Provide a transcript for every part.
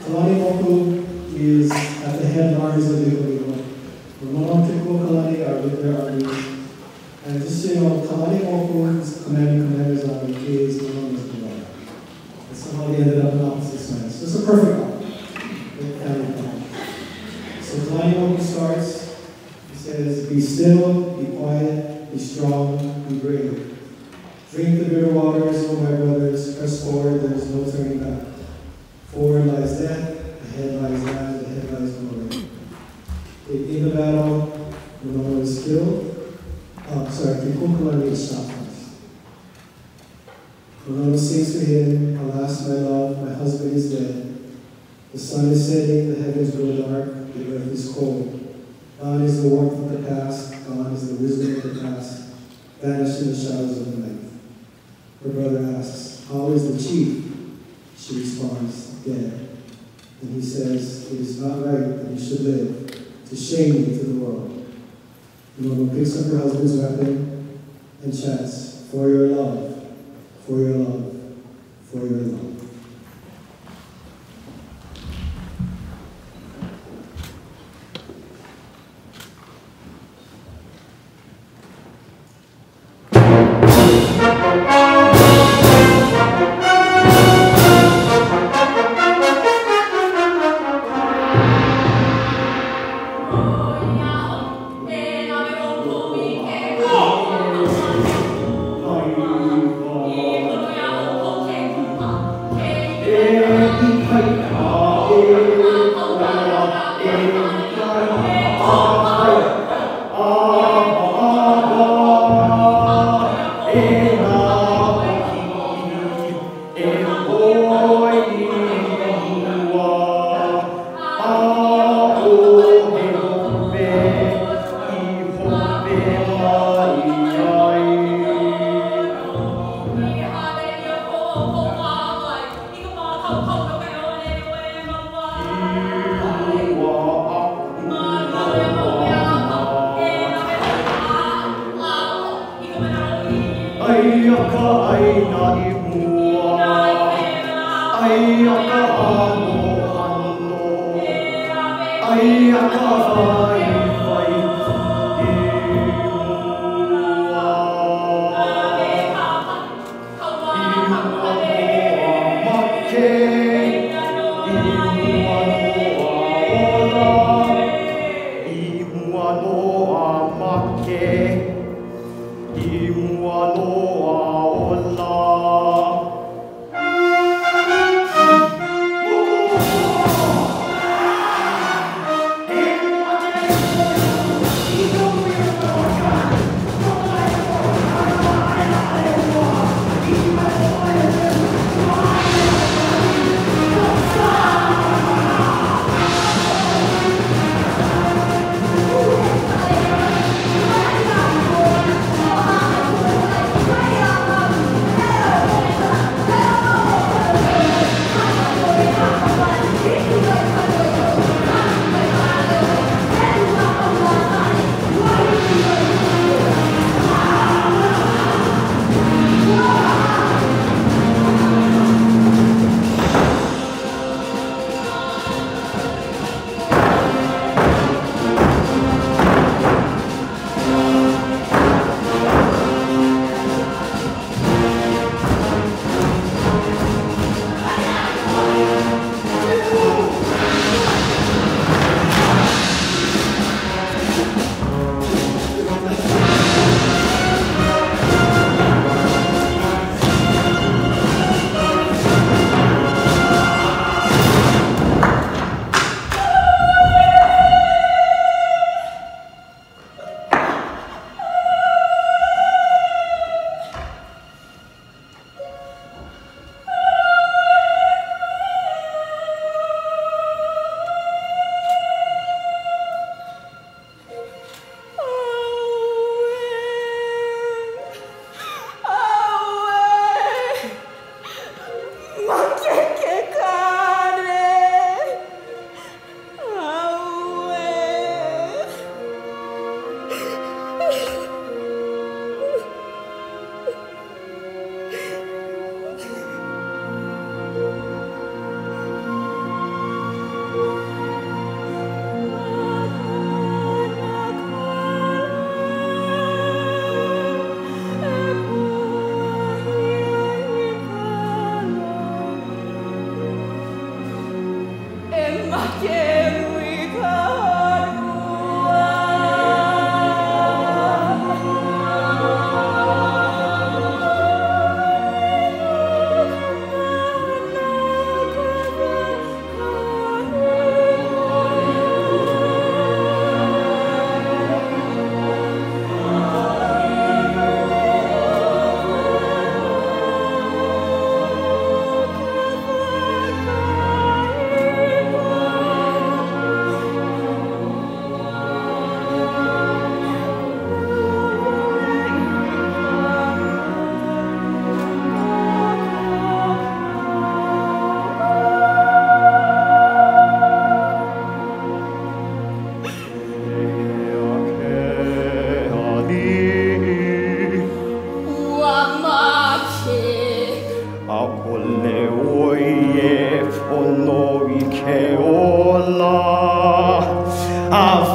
Kalani Moku is at the headlines of the Iloilo. The Monontico Kalani are with their army. And just so you know, Kalani Moku's commanding commander's army is the one that's below. And somehow they ended up in opposite sides. So it's a perfect one. So Kalani Moku starts, he says, be still, be quiet, be strong, be brave. Drink the bitter waters, O my brothers, press forward, there is no turning back. Forward lies death, ahead lies land, ahead lies glory. In the battle, when no one is killed, Kikukulani is shot first. When no one sings to him, alas, my love, my husband is dead. The sun is setting, the heavens grow dark, the earth is cold. Gone is the warmth of the past, gone is the wisdom of the past, vanished in the shadows of the night. Her brother asks, how is the chief? She responds, dead. And he says, it is not right that you should live, to shame you to the world. The woman picks up her husband's weapon and chants, for your love, for your love, for your love. Oh,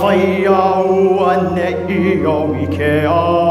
Fai au ane I au I ke a